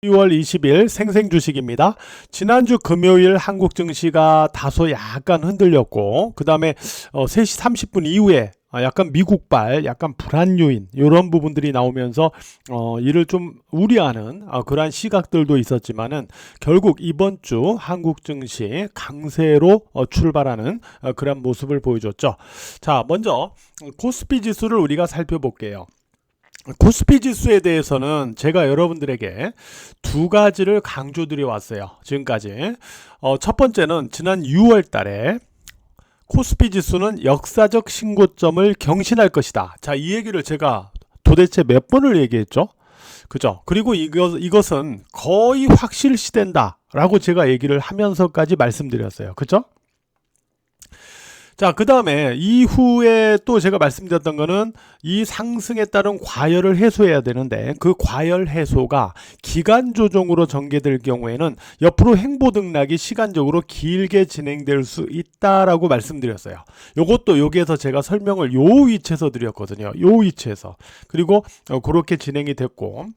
2월 20일 생생주식입니다. 지난주 금요일 한국 증시가 다소 약간 흔들렸고 그 다음에 3시 30분 이후에 약간 미국발 약간 불안 요인 이런 부분들이 나오면서 이를 좀 우려하는 그러한 시각들도 있었지만은 결국 이번 주 한국 증시 강세로 출발하는 그런 모습을 보여줬죠. 자, 먼저 코스피 지수를 우리가 살펴볼게요. 코스피 지수에 대해서는 제가 여러분들에게 두 가지를 강조드려 왔어요. 지금까지. 첫 번째는 지난 6월 달에 코스피 지수는 역사적 신고점을 경신할 것이다. 자, 이 얘기를 제가 도대체 몇 번을 얘기했죠? 그죠? 그리고 이것은 거의 확실시된다. 라고 제가 얘기를 하면서까지 말씀드렸어요. 그죠? 자, 그 다음에 이후에 또 제가 말씀드렸던 거는 이 상승에 따른 과열을 해소해야 되는데 그 과열 해소가 기간 조정으로 전개될 경우에는 옆으로 행보 등락이 시간적으로 길게 진행될 수 있다라고 말씀드렸어요. 요것도 여기에서 제가 설명을 요 위치에서 드렸거든요. 요 위치에서. 그리고 그렇게 진행이 됐고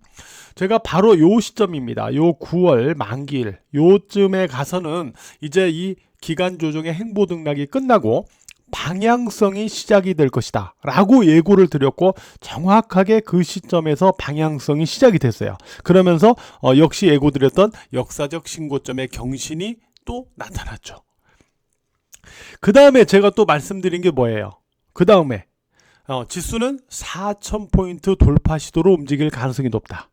제가 바로 요 시점입니다. 요 9월 만기일 요쯤에 가서는 이제 이 기간 조정의 행보 등락이 끝나고 방향성이 시작이 될 것이다 라고 예고를 드렸고 정확하게 그 시점에서 방향성이 시작이 됐어요. 그러면서 역시 예고 드렸던 역사적 신고점의 경신이 또 나타났죠. 그 다음에 제가 또 말씀드린 게 뭐예요? 그 다음에 지수는 4,000포인트 돌파 시도로 움직일 가능성이 높다.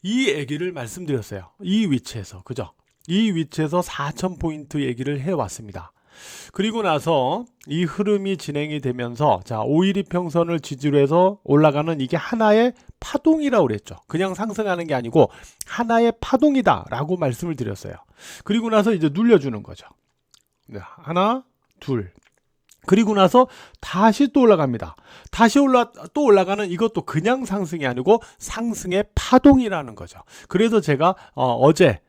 이 얘기를 말씀드렸어요. 이 위치에서. 그죠? 이 위치에서 4,000포인트 얘기를 해왔습니다. 그리고 나서 이 흐름이 진행이 되면서 자, 512평선을 지지로 해서 올라가는 이게 하나의 파동이라고 그랬죠. 그냥 상승하는 게 아니고 하나의 파동이다 라고 말씀을 드렸어요. 그리고 나서 이제 눌려주는 거죠. 하나, 둘. 그리고 나서 다시 또 올라갑니다. 다시 또 올라가는 이것도 그냥 상승이 아니고 상승의 파동이라는 거죠. 그래서 제가 어제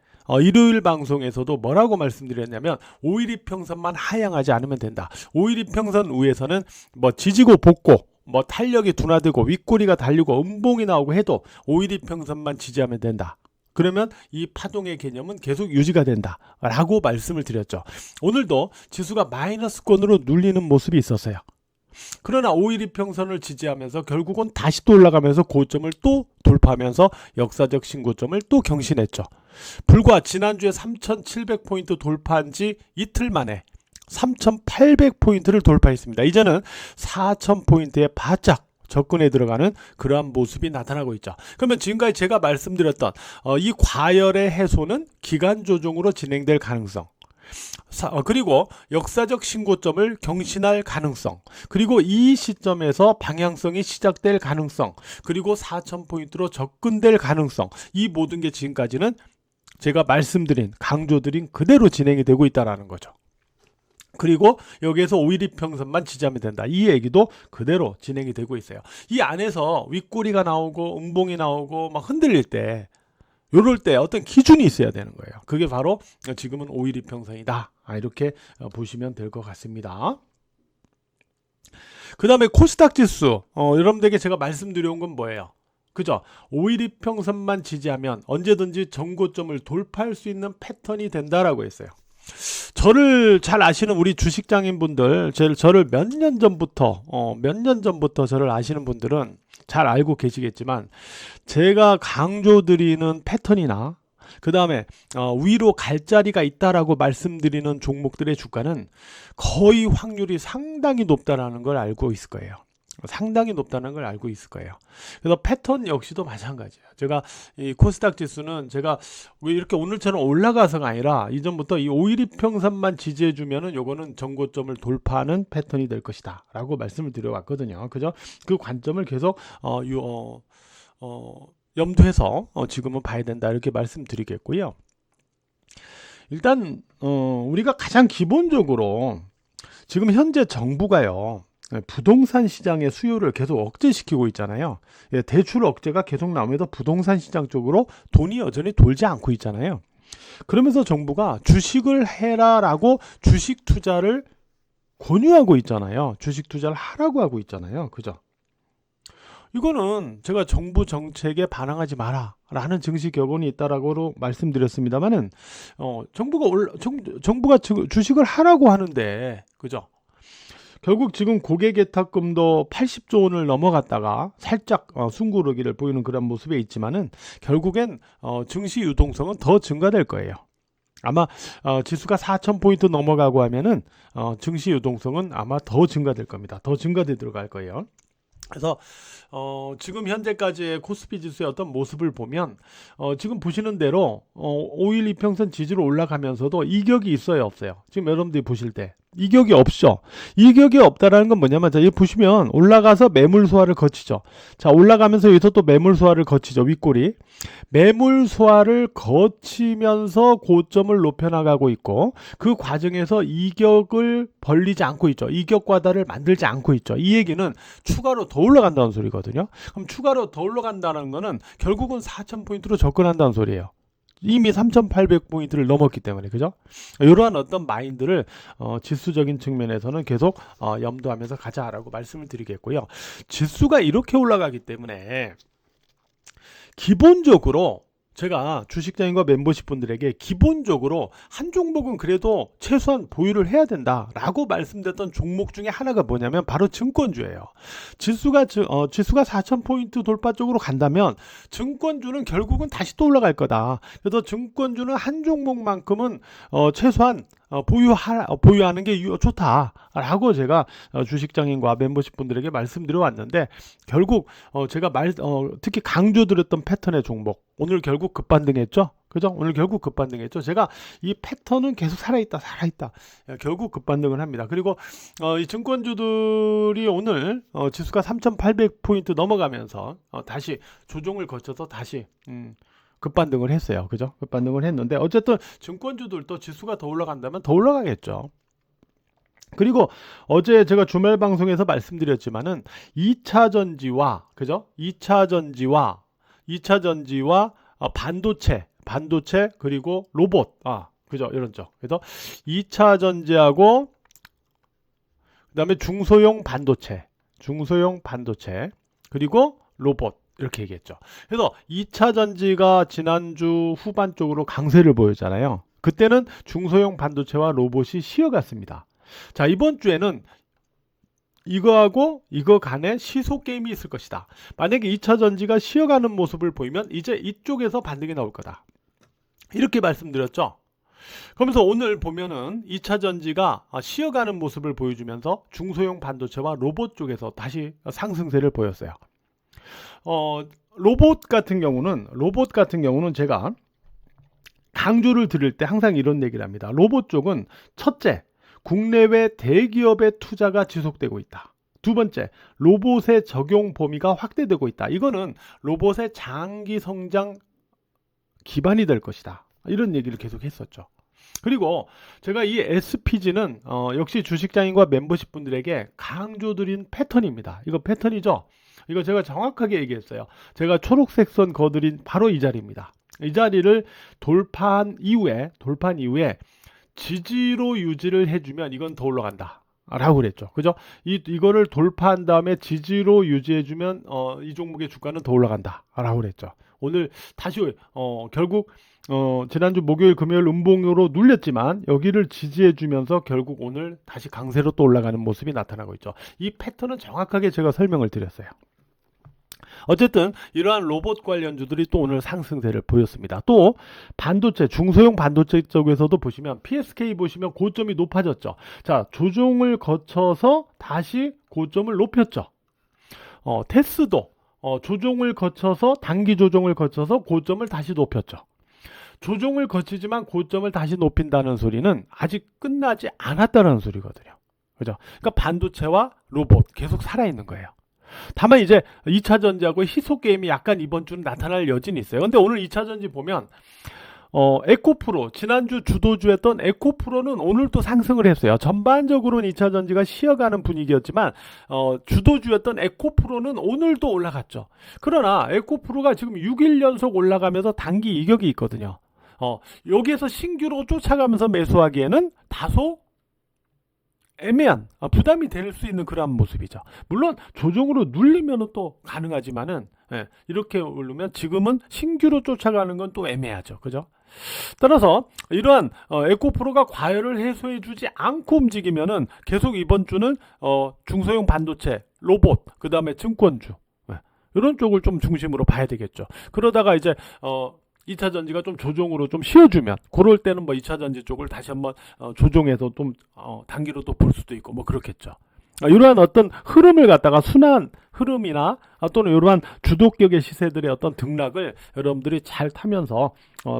일요일 방송에서도 뭐라고 말씀드렸냐면 512평선만 하향하지 않으면 된다. 512평선 위에서는 뭐 지지고 볶고 뭐 탄력이 둔화되고 윗꼬리가 달리고 음봉이 나오고 해도 512평선만 지지하면 된다. 그러면 이 파동의 개념은 계속 유지가 된다 라고 말씀을 드렸죠. 오늘도 지수가 마이너스권으로 눌리는 모습이 있었어요. 그러나 512평선을 지지하면서 결국은 다시 또 올라가면서 고점을 또 돌파하면서 역사적 신고점을 또 경신했죠. 불과 지난주에 3,700포인트 돌파한 지 이틀 만에 3,800포인트를 돌파했습니다. 이제는 4,000포인트에 바짝 접근에 들어가는 그러한 모습이 나타나고 있죠. 그러면 지금까지 제가 말씀드렸던 이 과열의 해소는 기간 조정으로 진행될 가능성, 그리고 역사적 신고점을 경신할 가능성, 그리고 이 시점에서 방향성이 시작될 가능성, 그리고 4,000포인트로 접근될 가능성, 이 모든 게 지금까지는 제가 말씀드린 강조드린 그대로 진행이 되고 있다는 거죠. 그리고 여기에서 512평선만 지지하면 된다. 이 얘기도 그대로 진행이 되고 있어요. 이 안에서 윗꼬리가 나오고 음봉이 나오고 막 흔들릴 때 요럴 때 어떤 기준이 있어야 되는 거예요. 그게 바로 지금은 512평선이다. 이렇게 보시면 될 것 같습니다. 그 다음에 코스닥 지수 여러분들에게 제가 말씀드려온 건 뭐예요? 그죠? 512평선만 지지하면 언제든지 전고점을 돌파할 수 있는 패턴이 된다라고 했어요. 저를 잘 아시는 우리 주식장인분들, 저를 몇 년 전부터 저를 아시는 분들은 잘 알고 계시겠지만 제가 강조드리는 패턴이나 그 다음에 위로 갈 자리가 있다라고 말씀드리는 종목들의 주가는 거의 확률이 상당히 높다라는 걸 알고 있을 거예요. 상당히 높다는 걸 알고 있을 거예요. 그래서 패턴 역시도 마찬가지예요. 제가 이 코스닥 지수는 제가 왜 이렇게 오늘처럼 올라가서가 아니라 이전부터 이 512평선만 지지해 주면은 요거는 전고점을 돌파하는 패턴이 될 것이다 라고 말씀을 드려왔거든요. 그죠? 그 관점을 계속 염두해서 지금은 봐야 된다 이렇게 말씀드리겠고요. 일단 우리가 가장 기본적으로 지금 현재 정부가요, 부동산 시장의 수요를 계속 억제시키고 있잖아요. 대출 억제가 계속 나오면서 부동산 시장 쪽으로 돈이 여전히 돌지 않고 있잖아요. 그러면서 정부가 주식을 해라라고 주식 투자를 권유하고 있잖아요. 주식 투자를 하라고 하고 있잖아요. 그죠? 이거는 제가 정부 정책에 반항하지 마라 라는 증시 격언이 있다라고 말씀드렸습니다만은 정부가 주식을 하라고 하는데 그죠? 결국 지금 고객예탁금도 80조 원을 넘어갔다가 살짝 숨고르기를 보이는 그런 모습에 있지만은 결국엔 증시 유동성은 더 증가될 거예요. 아마 지수가 4,000포인트 넘어가고 하면은 증시 유동성은 아마 더 증가될 겁니다. 더 증가돼 들어갈 거예요. 그래서 지금 현재까지의 코스피 지수의 어떤 모습을 보면 지금 보시는 대로 5일 이평선 지지로 올라가면서도 이격이 있어요, 없어요? 지금 여러분들이 보실 때 이격이 없죠. 이격이 없다라는 건 뭐냐면 자, 여기 보시면 올라가서 매물 소화를 거치죠. 자, 올라가면서 여기서 또 매물 소화를 거치죠. 윗골이 매물 소화를 거치면서 고점을 높여 나가고 있고 그 과정에서 이격을 벌리지 않고 있죠. 이격 과다를 만들지 않고 있죠. 이 얘기는 추가로 더 올라간다는 소리거든요. 그럼 추가로 더 올라간다는 거는 결국은 4,000포인트로 접근한다는 소리예요. 이미 3,800포인트를 넘었기 때문에 그죠? 이러한 어떤 마인드를 지수적인 측면에서는 계속 염두하면서 가자라고 말씀을 드리겠고요. 지수가 이렇게 올라가기 때문에 기본적으로 제가 주식장인과 멤버십 분들에게 기본적으로 한 종목은 그래도 최소한 보유를 해야 된다라고 말씀드렸던 종목 중에 하나가 뭐냐면 바로 증권주예요. 지수가 4,000포인트 돌파 쪽으로 간다면 증권주는 결국은 다시 또 올라갈 거다. 그래서 증권주는 한 종목만큼은 최소한 보유하는 게 좋다라고 제가 주식장인과 멤버십 분들에게 말씀드려 왔는데 결국 제가 특히 강조드렸던 패턴의 종목 오늘 결국 급반등했죠. 그죠? 오늘 결국 급반등했죠. 제가 이 패턴은 계속 살아있다. 결국 급반등을 합니다. 그리고 이 증권주들이 오늘 지수가 3,800포인트 넘어가면서 다시 조정을 거쳐서 다시 급반등을 했어요. 그죠? 급반등을 했는데 어쨌든 증권주들도 지수가 더 올라간다면 더 올라가겠죠. 그리고 어제 제가 주말 방송에서 말씀드렸지만은 2차 전지와 그죠? 2차 전지와 반도체 그리고 로봇 그죠? 이런 쪽. 그래서 2차 전지하고 그다음에 중소형 반도체 그리고 로봇 이렇게 얘기했죠. 그래서 2차 전지가 지난주 후반 쪽으로 강세를 보였잖아요. 그때는 중소형 반도체와 로봇이 쉬어갔습니다. 자, 이번 주에는 이거하고 이거 간에 시소 게임이 있을 것이다. 만약에 2차 전지가 쉬어가는 모습을 보이면 이제 이쪽에서 반등이 나올 거다. 이렇게 말씀드렸죠. 그러면서 오늘 보면은 2차 전지가 쉬어가는 모습을 보여주면서 중소형 반도체와 로봇 쪽에서 다시 상승세를 보였어요. 로봇 같은 경우는 제가 강조를 드릴 때 항상 이런 얘기를 합니다. 로봇 쪽은 첫째, 국내외 대기업의 투자가 지속되고 있다. 두 번째, 로봇의 적용 범위가 확대되고 있다. 이거는 로봇의 장기 성장 기반이 될 것이다. 이런 얘기를 계속 했었죠. 그리고 제가 이 SPG는 역시 주식장인과 멤버십 분들에게 강조드린 패턴입니다. 이거 패턴이죠. 이거 제가 정확하게 얘기했어요. 제가 초록색 선 그어드린 바로 이 자리입니다. 이 자리를 돌파한 이후에 지지로 유지를 해주면 이건 더 올라간다 라고 그랬죠. 그죠? 이거를 돌파한 다음에 지지로 유지해주면 이 종목의 주가는 더 올라간다 라고 그랬죠. 오늘 다시 결국 지난주 목요일 금요일 음봉으로 눌렸지만 여기를 지지해주면서 결국 오늘 다시 강세로 또 올라가는 모습이 나타나고 있죠. 이 패턴은 정확하게 제가 설명을 드렸어요. 어쨌든 이러한 로봇 관련주들이 또 오늘 상승세를 보였습니다. 또 반도체, 중소형 반도체 쪽에서도 보시면 PSK 보시면 고점이 높아졌죠. 자, 조정을 거쳐서 다시 고점을 높였죠. 테스도 조정을 거쳐서 단기 조정을 거쳐서 고점을 다시 높였죠. 조정을 거치지만 고점을 다시 높인다는 소리는 아직 끝나지 않았다는 소리거든요. 그죠? 그러니까 반도체와 로봇 계속 살아있는 거예요. 다만 이제 2차 전지하고 희소 게임이 약간 이번 주는 나타날 여진이 있어요. 근데 오늘 2차 전지 보면 에코프로 지난주 주도주였던 에코프로는 오늘 또 상승을 했어요. 전반적으로는 2차 전지가 쉬어가는 분위기였지만 주도주였던 에코프로는 오늘도 올라갔죠. 그러나 에코프로가 지금 6일 연속 올라가면서 단기 이격이 있거든요. 여기에서 신규로 쫓아가면서 매수하기에는 다소 애매한 부담이 될 수 있는 그러한 모습이죠. 물론 조정으로 눌리면 또 가능하지만은 이렇게 오르면 지금은 신규로 쫓아가는 건 또 애매하죠. 그죠? 따라서 이러한 에코프로가 과열을 해소해 주지 않고 움직이면은 계속 이번 주는 중소형 반도체, 로봇, 그 다음에 증권주 이런 쪽을 좀 중심으로 봐야 되겠죠. 그러다가 이제 2차 전지가 좀 조정으로 좀 쉬어주면 그럴 때는 뭐 2차 전지 쪽을 다시 한번 조정해서 좀 단기로 또 볼 수도 있고 뭐 그렇겠죠. 이러한 어떤 흐름을 갖다가 순환 흐름이나 또는 이러한 주도격의 시세들의 어떤 등락을 여러분들이 잘 타면서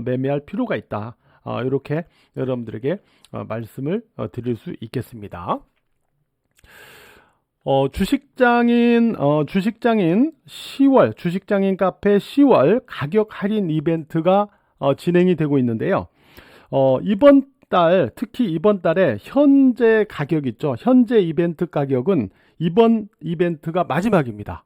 매매할 필요가 있다. 이렇게 여러분들에게 말씀을 드릴 수 있겠습니다. 주식장인 10월 주식장인 카페 10월 가격 할인 이벤트가 진행이 되고 있는데요. 이번 달 특히 이번 달에 현재 가격 있죠. 현재 이벤트 가격은 이번 이벤트가 마지막입니다.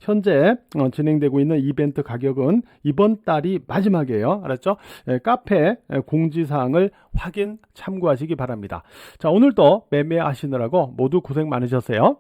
현재 진행되고 있는 이벤트 가격은 이번 달이 마지막이에요. 알았죠? 카페 공지사항을 확인 참고하시기 바랍니다. 자, 오늘도 매매하시느라고 모두 고생 많으셨어요.